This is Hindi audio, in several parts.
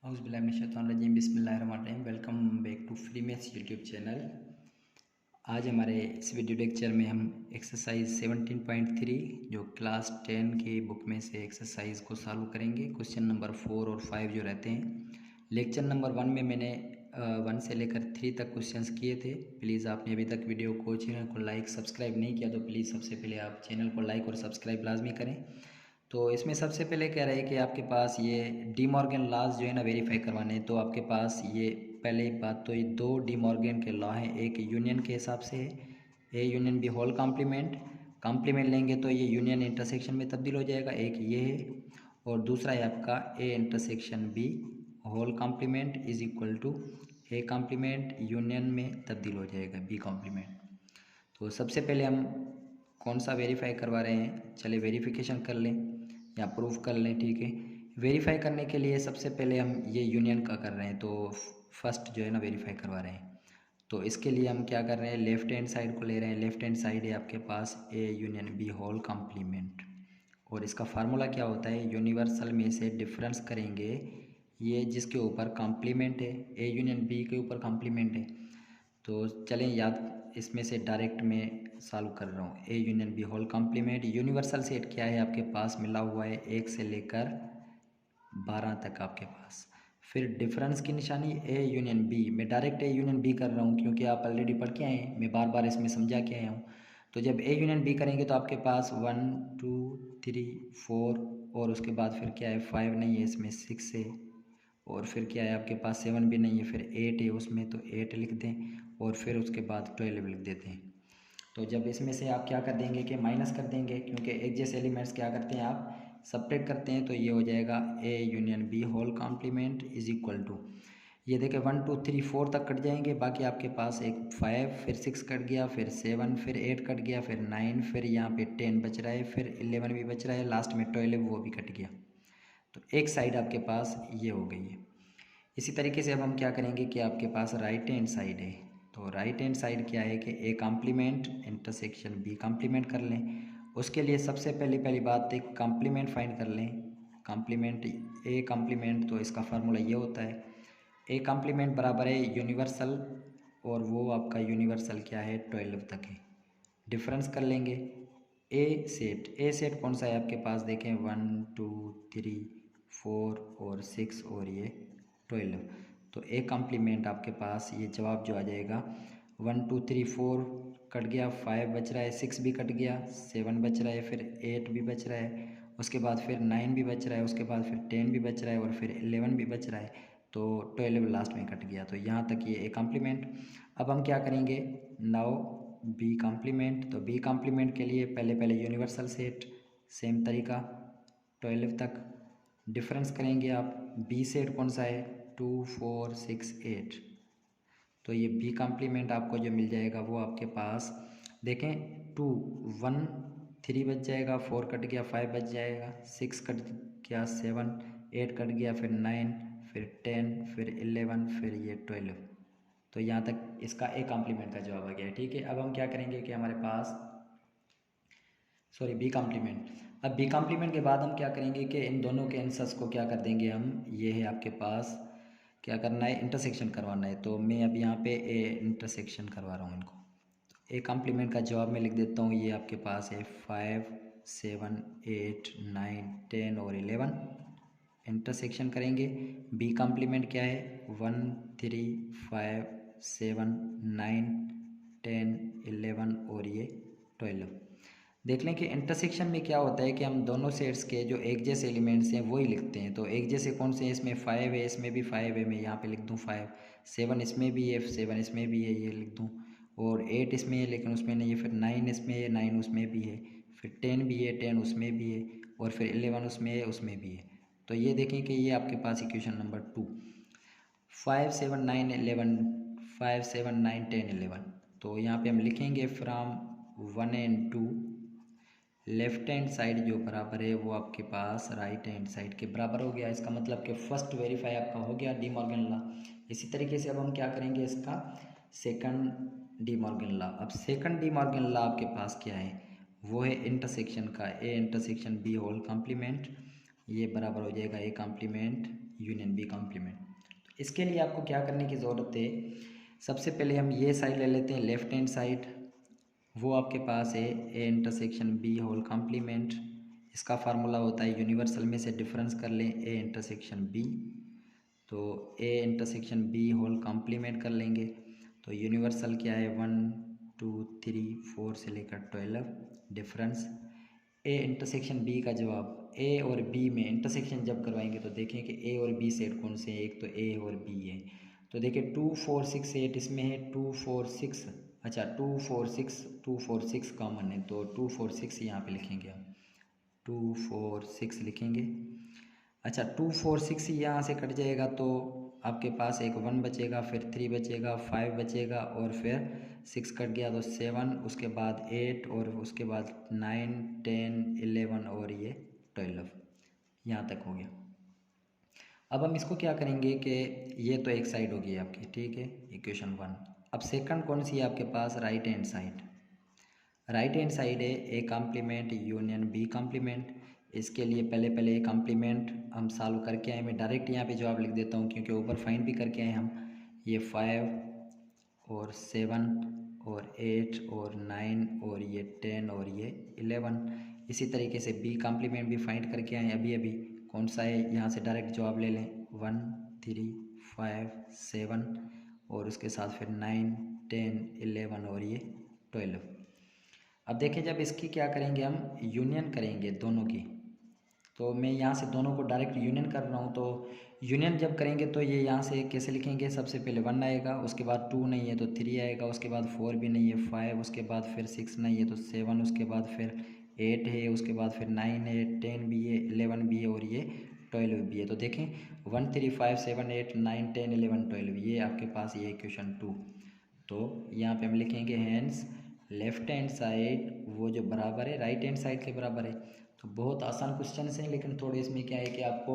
औज़ुबिल्लाहिमिनश्शैतानिर्रजीम बिस्मिल्लाहिर्रहमानिर्रहीम। Welcome back to free maths YouTube channel. आज हमारे इस वीडियो लेक्चर में हम एक्सरसाइज 17.3 जो क्लास 10 की बुक में से एक्सरसाइज को सॉल्व करेंगे। क्वेश्चन नंबर 4 और 5 जो रहते हैं। लेक्चर नंबर 1 में मैंने 1 से लेकर 3 तक क्वेश्चंस किए थे। प्लीज़ आपने अभी तक वीडियो को चैनल को लाइक सब्सक्राइब नहीं किया तो प्लीज़ सबसे पहले आप चैनल को लाइक और सब्सक्राइब लाजमी करें। तो इसमें सबसे पहले कह रहे हैं कि आपके पास ये डी मॉर्गन लॉज जो है ना वेरीफाई करवाने हैं। तो आपके पास ये पहले बात तो ये 2 डी मॉर्गन के लॉ हैं। एक यूनियन के हिसाब से है, A union B whole complement लेंगे तो ये यूनियन इंटरसेक्शन में तब्दील हो जाएगा। एक ये है और दूसरा है आपका A intersection B whole complement is equal to A complement union में तब्दील हो जाएगा बी कॉम्प्लीमेंट। तो सबसे पहले हम कौन सा वेरीफाई करवा रहे हैं, चले वेरिफिकेशन कर लें या प्रूफ कर लें। ठीक है, वेरीफाई करने के लिए सबसे पहले हम ये यूनियन का कर रहे हैं। तो फर्स्ट जो है ना वेरीफाई करवा रहे हैं। तो इसके लिए हम क्या कर रहे हैं, लेफ्ट हैंड साइड को ले रहे हैं। लेफ्ट हैंड साइड है आपके पास A union B whole complement और इसका फार्मूला क्या होता है, यूनिवर्सल में से डिफरेंस करेंगे ये जिसके ऊपर कॉम्प्लीमेंट है, ए यूनियन बी के ऊपर कॉम्प्लीमेंट है। तो चलें याद इसमें से डायरेक्ट में सॉल्व कर रहा हूँ। A union B whole complement universal set क्या है आपके पास मिला हुआ है 1 से लेकर 12 तक आपके पास। फिर डिफरेंस की निशानी ए यूनियन बी, मैं डायरेक्ट ए यूनियन बी कर रहा हूँ क्योंकि आप ऑलरेडी पढ़ के आए हैं, मैं बार बार इसमें समझा के आया हूँ। तो जब ए यूनियन बी करेंगे तो आपके पास 1 2 3 4 और उसके बाद फिर क्या है 5 नहीं है इसमें 6 है और फिर क्या है आपके पास 7 भी नहीं है, फिर 8 है उसमें तो 8 लिख दें और फिर उसके बाद 12 लिख देते हैं। तो जब इसमें से आप क्या कर देंगे कि माइनस कर देंगे क्योंकि एक जैसे एलिमेंट्स क्या करते हैं आप सब्ट्रैक्ट करते हैं। तो ये हो जाएगा A union B whole complement is equal to, ये देखें 1 2 3 4 तक कट जाएंगे, बाकी आपके पास एक 5 फिर 6 कट गया, फिर 7 फिर 8 कट गया, फिर 9 फिर यहाँ पे 10 बच रहा है, फिर 11 भी बच रहा है, लास्ट में 12 वो भी कट गया। तो एक साइड आपके पास ये हो गई है। इसी तरीके से अब हम क्या करेंगे कि आपके पास राइट हैंड साइड है। तो राइट हैंड साइड क्या है कि A complement intersection B complement कर लें। उसके लिए सबसे पहली बात एक कॉम्प्लीमेंट फाइंड कर लें। कॉम्प्लीमेंट ए कॉम्प्लीमेंट, तो इसका फार्मूला ये होता है ए कॉम्प्लीमेंट बराबर है यूनिवर्सल और वो आपका यूनिवर्सल क्या है 12 तक है। डिफरेंस कर लेंगे ए सेट कौन सा है आपके पास देखें 1 2 3 4 और 6 और ये 12। तो ए कॉम्प्लीमेंट आपके पास ये जवाब जो आ जाएगा 1 2 3 4 कट गया, 5 बच रहा है, 6 भी कट गया, 7 बच रहा है, फिर 8 भी बच रहा है, उसके बाद फिर 9 भी बच रहा है, उसके बाद फिर 10 भी बच रहा है और फिर 11 भी बच रहा है। तो 12 लास्ट में कट गया। तो यहाँ तक ये ए कॉम्प्लीमेंट। अब हम क्या करेंगे नाउ बी कॉम्प्लीमेंट। तो बी कॉम्प्लीमेंट के लिए पहले यूनिवर्सल सेट सेम तरीका 12 तक डिफरेंस करेंगे आप। बी सेट कौन सा है 2 4 6 8। तो ये बी कॉम्प्लीमेंट आपको जो मिल जाएगा वो आपके पास देखें 2 1 3 बच जाएगा, 4 कट गया, 5 बच जाएगा, 6 कट गया, 7 8 कट गया, फिर 9 फिर 10 फिर 11 फिर ये 12। तो यहाँ तक इसका ए कॉम्प्लीमेंट का जवाब आ गया है। ठीक है, अब हम क्या करेंगे कि हमारे पास बी कॉम्प्लीमेंट। अब बी कॉम्प्लीमेंट के बाद हम क्या करेंगे कि इन दोनों के आंसर्स को क्या कर देंगे हम, ये है आपके पास क्या करना है इंटरसेक्शन करवाना है। तो मैं अब यहाँ पे ए इंटरसेक्शन करवा रहा हूँ इनको। तो ए कॉम्प्लीमेंट का जवाब मैं लिख देता हूँ, ये आपके पास है 5 7 8 9 10 और 11 इंटरसेक्शन करेंगे। बी कॉम्प्लीमेंट क्या है 1 3 5 7 9 10 11 और ये 12। देख लें कि इंटरसेक्शन में क्या होता है कि हम दोनों सेट्स के जो एक जैसे एलिमेंट्स हैं वही लिखते हैं। तो एक जैसे कौन से हैं, इसमें 5 है, इसमें भी 5 है, मैं यहाँ पे लिख दूँ 5, 7 इसमें भी है, 7 इसमें भी है, ये लिख दूँ, और 8 इसमें है लेकिन उसमें नहीं है, फिर 9 इसमें है, 9 उसमें भी है, फिर 10 भी है, 10 उसमें भी है, और फिर 11 उसमें है, उसमें भी है। तो ये देखें कि ये आपके पास इक्वेशन नंबर 2 5 7 9 11 5 7 9 10 11। तो यहाँ पे हम लिखेंगे from 1 and 2 left hand side जो बराबर है वो आपके पास राइट हैंड साइड के बराबर हो गया। इसका मतलब कि फर्स्ट वेरीफाई आपका हो गया डी मॉर्गन लॉ। इसी तरीके से अब हम क्या करेंगे इसका सेकंड डी मॉर्गन लॉ। अब सेकंड डी मॉर्गन लॉ आपके पास क्या है, वो है इंटरसेक्शन का, A intersection B whole complement, ये बराबर हो जाएगा A complement union B complement. तो इसके लिए आपको क्या करने की ज़रूरत है, सबसे पहले हम ये साइड ले लेते हैं लेफ्ट हैंड साइड, वो आपके पास है A intersection B whole complement. इसका फार्मूला होता है यूनिवर्सल में से डिफरेंस कर लें ए इंटरसेक्शन बी, तो A intersection B whole complement कर लेंगे। तो यूनिवर्सल क्या है 1 2 3 4 से लेकर 12 डिफरेंस ए इंटरसेक्शन बी का जवाब। ए और बी में इंटरसेक्शन जब करवाएंगे तो देखें कि ए और बी सेट कौन से हैं, एक तो ए और बी है। तो देखिए 2 4 6 8 इसमें है 2 4 6, अच्छा 2 4 6 कॉमन है, तो 2 4 6 यहाँ पे लिखेंगे हम, 2 4 6 लिखेंगे। अच्छा 2 4 6 यहाँ से कट जाएगा तो आपके पास एक 1 बचेगा, फिर 3 बचेगा, 5 बचेगा और फिर 6 कट गया तो 7, उसके बाद 8 और उसके बाद 9 10 11 और ये 12, यहाँ तक हो गया। अब हम इसको क्या करेंगे कि ये तो एक साइड होगी आपकी, ठीक है, इक्वेशन 1। अब सेकंड कौन सी है आपके पास, right hand side. Right hand side है A complement union B complement. इसके लिए पहले ए कॉम्प्लीमेंट हम सॉल्व करके आए, मैं डायरेक्ट यहाँ पे जवाब लिख देता हूँ क्योंकि ऊपर फाइंड भी करके आए हम। ये 5 और 7 और 8 और 9 और ये 10 और ये 11। इसी तरीके से बी कॉम्प्लीमेंट भी फाइंड करके आए अभी कौन सा है, यहाँ से डायरेक्ट जवाब ले लें 1 3 5 7 और उसके साथ फिर 9 10 11 और ये 12। अब देखिए जब इसकी क्या करेंगे हम यूनियन करेंगे दोनों की, तो मैं यहाँ से दोनों को डायरेक्ट यूनियन कर रहा हूँ। तो यूनियन जब करेंगे तो ये यहाँ से कैसे लिखेंगे, सबसे पहले 1 आएगा, उसके बाद 2 नहीं है तो 3 आएगा, उसके बाद 4 भी नहीं है 5, उसके बाद फिर 6 नहीं है तो 7, उसके बाद फिर 8 है, उसके बाद फिर 9 है, 10 भी है, 11 भी है और ये 12 भी है। तो देखें 1 3 5 7 8 9 10 11 12, ये आपके पास ये इक्वेशन 2। तो यहाँ पे हम लिखेंगे हैंस लेफ्ट हैंड साइड वो जो बराबर है राइट हैंड साइड के बराबर है। तो बहुत आसान क्वेश्चन हैं लेकिन थोड़े इसमें क्या है कि आपको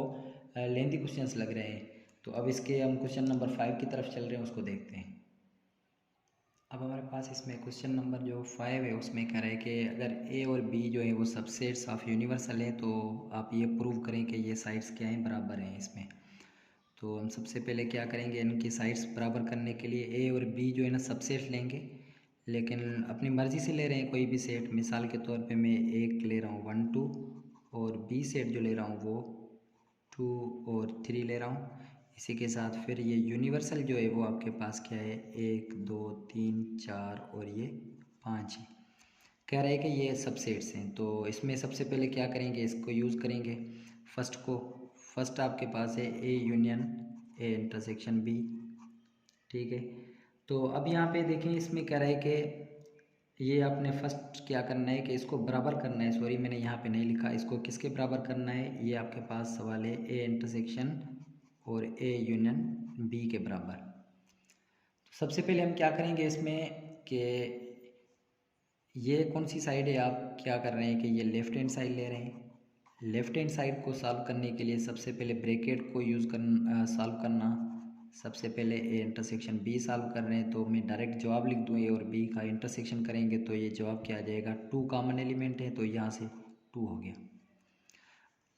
लेंथी क्वेश्चंस लग रहे हैं। तो अब इसके हम क्वेश्चन नंबर 5 की तरफ चल रहे हैं, उसको देखते हैं। अब हमारे पास इसमें क्वेश्चन नंबर जो 5 है उसमें कह रहा है कि अगर ए और बी जो है वो सबसेट्स ऑफ यूनिवर्सल है तो आप ये प्रूव करें कि ये साइड्स क्या हैं, बराबर हैं इसमें। तो हम सबसे पहले क्या करेंगे, इनकी साइड्स बराबर करने के लिए ए और बी जो है ना सबसेट लेंगे, लेकिन अपनी मर्ज़ी से ले रहे हैं कोई भी सेट। मिसाल के तौर पे मैं एक ले रहा हूँ 1 2 और बी सेट जो ले रहा हूँ वो 2 और 3 ले रहा हूँ। इसी के साथ फिर ये यूनिवर्सल जो है वो आपके पास क्या है 1 2 3 4 और ये 5 है। कह रहा है कि ये सबसेट्स हैं, तो इसमें सबसे पहले क्या करेंगे, इसको यूज़ करेंगे फर्स्ट आपके पास है A union A intersection B, ठीक है। तो अब यहाँ पे देखें इसमें कह रहा है कि ये आपने फर्स्ट क्या करना है कि इसको बराबर करना है, सॉरी मैंने यहाँ पे नहीं लिखा, इसको किसके बराबर करना है, ये आपके पास सवाल है ए इंटरसेक्शन और ए यूनियन बी के बराबर। तो सबसे पहले हम क्या करेंगे इसमें कि ये कौन सी साइड है, आप क्या कर रहे हैं कि ये लेफ़्ट हैंड साइड ले रहे हैं। लेफ़्ट हैंड साइड को सॉल्व करने के लिए सबसे पहले ब्रैकेट को यूज़ करना सॉल्व करना। सबसे पहले ए इंटरसेक्शन बी सॉल्व कर रहे हैं तो मैं डायरेक्ट जवाब लिख दूँ, ए और बी का इंटरसेक्शन करेंगे तो ये जवाब क्या आ जाएगा, 2 कॉमन एलिमेंट है तो यहाँ से 2 हो गया।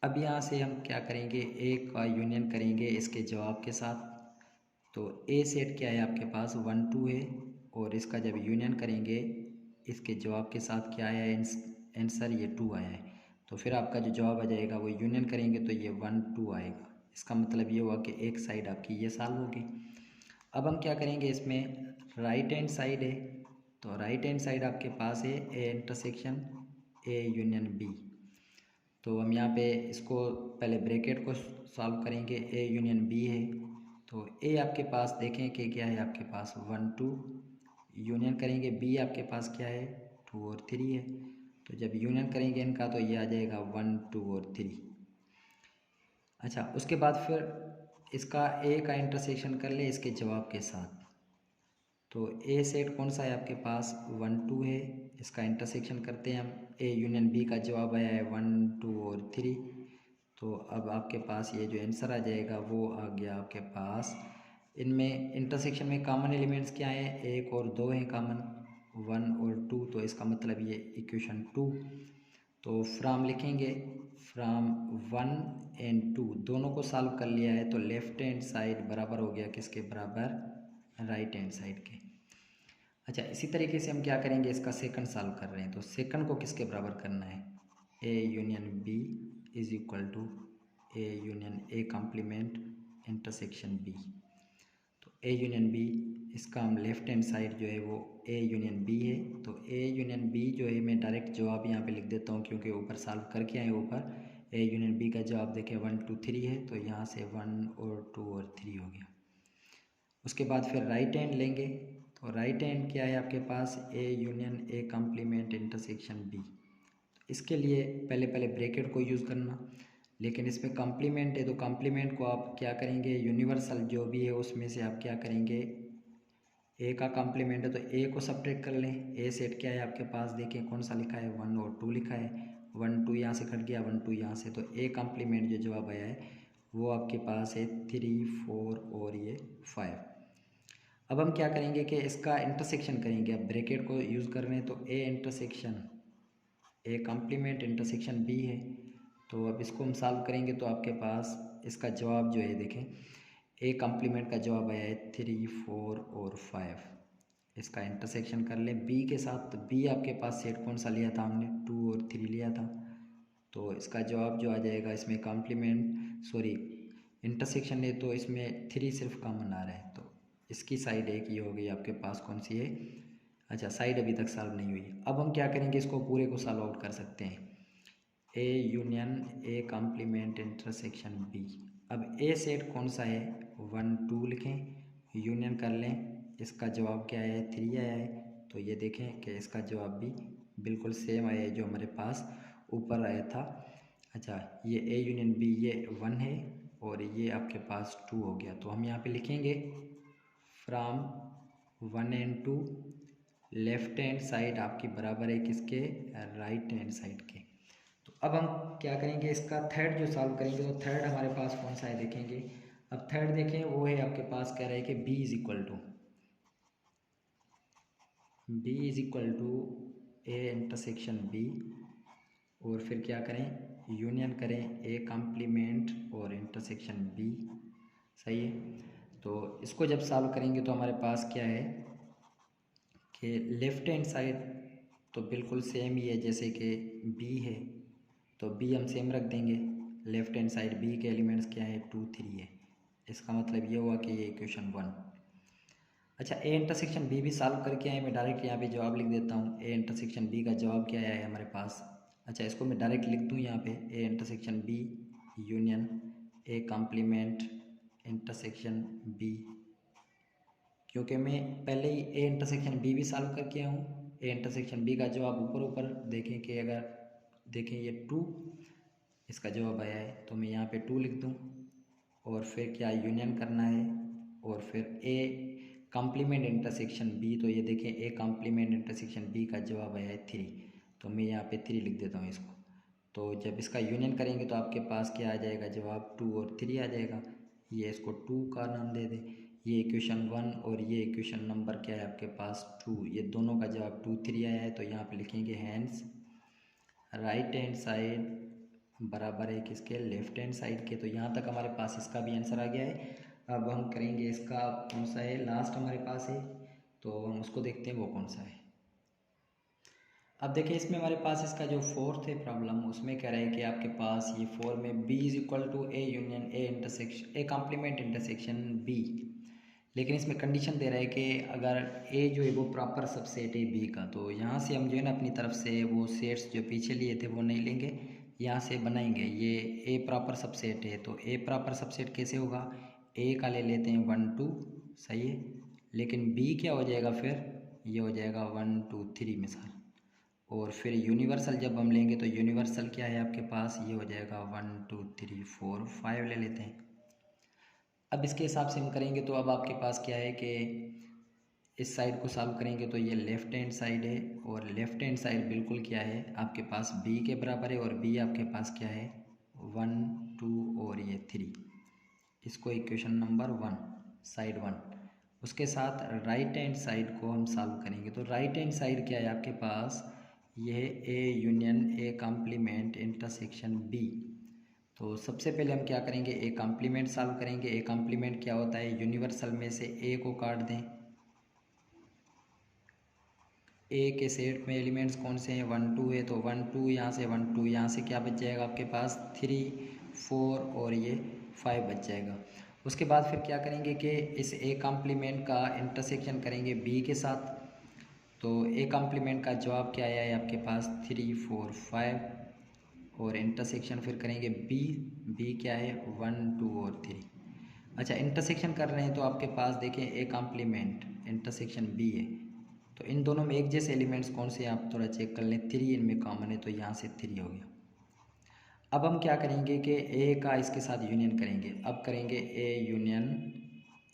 अब यहाँ से हम क्या करेंगे, ए का यूनियन करेंगे इसके जवाब के साथ। तो ए सेट क्या है आपके पास 1 2 है और इसका जब यूनियन करेंगे इसके जवाब के साथ क्या आया है आंसर, ये 2 आया है। तो फिर आपका जो जवाब आ जाएगा वो यूनियन करेंगे तो ये 1 2 आएगा। इसका मतलब ये हुआ कि एक साइड आपकी ये सॉल्व होगी। अब हम क्या करेंगे, इसमें राइट हैंड साइड है तो राइट हैंड साइड आपके पास है A intersection A union B. तो हम यहाँ पे इसको पहले ब्रैकेट को सॉल्व करेंगे, ए यूनियन बी है तो ए आपके पास देखें कि क्या है आपके पास 1 2, यूनियन करेंगे बी आपके पास क्या है 2 और 3 है। तो जब यूनियन करेंगे इनका तो ये आ जाएगा 1 2 और 3। अच्छा उसके बाद फिर इसका ए का इंटरसेक्शन कर ले इसके जवाब के साथ। तो ए सेट कौन सा है आपके पास 1 2 है, इसका इंटरसेक्शन करते हैं हम, ए यूनियन बी का जवाब आया है 1 2 और 3। तो अब आपके पास ये जो आंसर आ जाएगा वो आ गया आपके पास। इनमें इंटरसेक्शन में कॉमन एलिमेंट्स क्या हैं, 1 और 2 हैं कॉमन, 1 और 2, तो इसका मतलब ये इक्वेशन 2। तो फ्राम लिखेंगे, फ्राम 1 and 2 दोनों को सॉल्व कर लिया है, तो लेफ्ट हैंड साइड बराबर हो गया किसके बराबर, राइट हैंड साइड के। अच्छा, इसी तरीके से हम क्या करेंगे, इसका सेकंड सॉल्व कर रहे हैं, तो सेकंड को किसके बराबर करना है, A union B is equal to A union A complement intersection B. तो ए यूनियन बी, इसका हम लेफ्ट हैंड साइड जो है वो ए यूनियन बी है, तो ए यूनियन बी जो है मैं डायरेक्ट जवाब यहाँ पे लिख देता हूँ क्योंकि ऊपर सॉल्व करके आए ऊपर। ए यूनियन बी का जवाब देखें 1 2 3 है, तो यहाँ से 1 और 2 और 3 हो गया। उसके बाद फिर राइट हैंड लेंगे, तो राइट हैंड क्या है आपके पास, A union A complement intersection B. इसके लिए पहले ब्रैकेट को यूज़ करना, लेकिन इसमें कॉम्प्लीमेंट है तो कॉम्प्लीमेंट को आप क्या करेंगे, यूनिवर्सल जो भी है उसमें से आप क्या करेंगे, ए का कॉम्प्लीमेंट है तो ए को सब्ट्रैक्ट कर लें। ए सेट क्या है आपके पास, देखें कौन सा लिखा है, 1 और 2 लिखा है, 1 2 यहाँ से कट गया, 1 2 यहाँ से, तो ए कॉम्प्लीमेंट जो जवाब आया है वो आपके पास है 3 4 और ये 5। अब हम क्या करेंगे कि इसका इंटरसेक्शन करेंगे, अब ब्रैकेट को यूज़ कर रहे हैं, तो A intersection A complement intersection B है, तो अब इसको हम सॉल्व करेंगे तो आपके पास इसका जवाब जो है देखें, ए कॉम्प्लीमेंट का जवाब आया है 3 4 और 5। इसका इंटरसेक्शन कर लें बी के साथ, तो बी आपके पास सेट कौन सा लिया था हमने, 2 और 3 लिया था, तो इसका जवाब जो आ जाएगा, इसमें कॉम्प्लीमेंट सॉरी इंटरसेक्शन है तो इसमें 3 सिर्फ कॉमन आ रहा है, तो इसकी साइड एक ही हो गई आपके पास, कौन सी है, अच्छा साइड अभी तक सॉल्व नहीं हुई। अब हम क्या करेंगे, इसको पूरे को सॉल्व आउट कर सकते हैं, A union A complement intersection B. अब ए सेट कौन सा है, 1 2 लिखें, यूनियन कर लें, इसका जवाब क्या आया है, 3 आया है, तो ये देखें कि इसका जवाब भी बिल्कुल सेम आया है जो हमारे पास ऊपर आया था। अच्छा, ये ए यूनियन बी ये 1 है और ये आपके पास 2 हो गया, तो हम यहाँ पे लिखेंगे from 1 and 2 left hand side आपकी बराबर है किसके, राइट हैंड साइड के। तो अब हम क्या करेंगे, इसका थर्ड जो सॉल्व करेंगे, तो थर्ड हमारे पास कौन सा है देखेंगे। अब थर्ड देखें, वो है आपके पास कह रहा है कि b is equal to A intersection B, और फिर क्या करें, यूनियन करें ए कॉम्प्लीमेंट और इंटरसेक्शन बी, सही है। तो इसको जब सॉल्व करेंगे तो हमारे पास क्या है कि लेफ्ट हैंड साइड तो बिल्कुल सेम ही है जैसे कि बी है, तो बी हम सेम रख देंगे, लेफ्ट हैंड साइड बी के एलिमेंट्स क्या है, 2 3 है, इसका मतलब ये हुआ कि ये इक्वेशन 1। अच्छा, ए इंटरसेक्शन बी भी सॉल्व करके आए, मैं डायरेक्ट यहाँ पे जवाब लिख देता हूँ, ए इंटरसेक्शन बी का जवाब क्या आया है हमारे पास। अच्छा, इसको मैं डायरेक्ट लिख दूँ यहाँ पे, A intersection B union A complement intersection B, क्योंकि मैं पहले ही ए इंटरसेक्शन बी भी सॉल्व करके आया हूँ। ए इंटरसेक्शन बी का जवाब ऊपर देखें कि अगर देखें ये 2 इसका जवाब आया है, तो मैं यहाँ पे 2 लिख दूँ, और फिर क्या यूनियन करना है, और फिर ए कॉम्प्लीमेंट इंटरसेक्शन बी, तो ये देखें ए कॉम्प्लीमेंट इंटरसेक्शन बी का जवाब आया है 3, तो मैं यहाँ पे 3 लिख देता हूँ इसको। तो जब इसका यूनियन करेंगे तो आपके पास क्या आ जाएगा, जवाब 2 और 3 आ जाएगा, ये इसको 2 का नाम दे दें, ये इक्वेशन 1 और ये इक्वेशन नंबर क्या है आपके पास 2, ये दोनों का जवाब 2 3 आया है, तो यहाँ पे लिखेंगे हैंस राइट हैंड साइड बराबर है किसके, लेफ्ट हैंड साइड के। तो यहाँ तक हमारे पास इसका भी आंसर आ गया है। अब हम करेंगे इसका कौन सा है, लास्ट हमारे पास है, तो हम उसको देखते हैं वो कौन सा है। अब देखिए इसमें हमारे पास इसका जो फोर्थ है प्रॉब्लम, उसमें कह रहा है कि आपके पास ये 4 में b is equal to A union A intersection A complement intersection b, लेकिन इसमें कंडीशन दे रहा है कि अगर a जो है वो प्रॉपर सबसेट है b का, तो यहाँ से हम जो है ना अपनी तरफ से वो सेट्स जो पीछे लिए थे वो नहीं लेंगे, यहाँ से बनाएंगे। ये a प्रॉपर सबसेट है, तो a प्रॉपर सबसेट कैसे होगा, a का ले लेते हैं 1 2, सही है, लेकिन b क्या हो जाएगा फिर, ये हो जाएगा 1 2 3 मिसाल, और फिर यूनिवर्सल जब हम लेंगे तो यूनिवर्सल क्या है आपके पास, ये हो जाएगा 1 2 3 4 5 ले लेते हैं। अब इसके हिसाब से हम करेंगे तो अब आपके पास क्या है कि इस साइड को सॉल्व करेंगे तो ये लेफ़्ट हैंड साइड है, और लेफ़्ट हैंड साइड बिल्कुल क्या है आपके पास b के बराबर है, और b आपके पास क्या है 1 2 और ये 3, इसको इक्वेशन नंबर 1 साइड 1। उसके साथ राइट हैंड साइड को हम सॉल्व करेंगे, तो राइट हैंड साइड क्या है आपके पास, ये है A union A complement intersection B. तो सबसे पहले हम क्या करेंगे, ए कॉम्प्लीमेंट सॉल्व करेंगे। ए कॉम्प्लीमेंट क्या होता है, यूनिवर्सल में से ए को काट दें। ए के सेट में एलिमेंट्स कौन से हैं, 1 2 है, तो 1 2 यहाँ से 1 2 यहाँ से क्या बच जाएगा आपके पास 3 4 और ये 5 बच जाएगा। उसके बाद फिर क्या करेंगे कि इस ए कॉम्प्लीमेंट का इंटरसेक्शन करेंगे बी के साथ। तो ए कॉम्प्लीमेंट का जवाब क्या आया है आपके पास 3 4 5 और इंटरसेक्शन फिर करेंगे बी क्या है 1 2 और 3। अच्छा, इंटरसेक्शन कर रहे हैं तो आपके पास देखें ए कॉम्प्लीमेंट इंटरसेक्शन बी है, तो इन दोनों में एक जैसे एलिमेंट्स कौन से हैं आप थोड़ा चेक कर लें। 3 इनमें कॉमन है तो यहाँ से 3 हो गया। अब हम क्या करेंगे कि ए का इसके साथ यूनियन करेंगे। अब करेंगे A union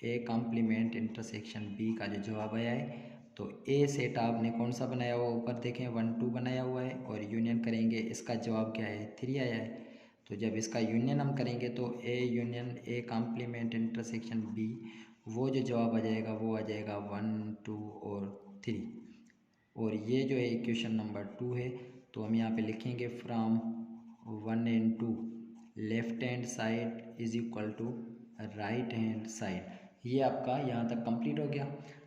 A complement intersection B का जो जवाब आया है, तो ए सेट आपने कौन सा बनाया हुआ ऊपर देखें 1 2 बनाया हुआ है और यूनियन करेंगे, इसका जवाब क्या है 3 आया है। तो जब इसका यूनियन हम करेंगे तो A union A complement intersection B, वो जो जवाब आ जाएगा वो आ जाएगा 1 2 और 3। और ये जो है इक्वेशन नंबर 2 है, तो हम यहाँ पे लिखेंगे from 1 and 2 left hand side is equal to right hand side. ये आपका यहाँ तक कंप्लीट हो गया।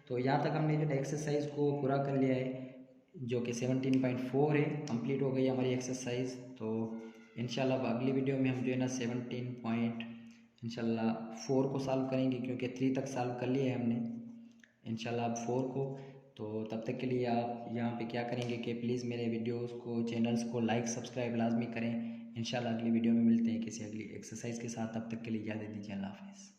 तो यहाँ तक हमने जो एक्सरसाइज को पूरा कर लिया है, जो कि 17.4 है, कंप्लीट हो गई हमारी एक्सरसाइज। तो इंशाल्लाह अगली वीडियो में हम जो है ना 17.4 को सॉल्व करेंगे, क्योंकि 3 तक सॉल्व कर लिया है हमने इंशाल्लाह अब 4 को। तो तब तक के लिए आप यहाँ पे क्या करेंगे कि प्लीज़ मेरे वीडियोस को, चैनल्स को लाइक सब्सक्राइब लाजमी करें। इंशाल्लाह अगली वीडियो में मिलते हैं किसी अगली एक्सरसाइज के साथ। तब तक के लिए इजाज़त दीजिए, अल्लाह हाफ़िज़।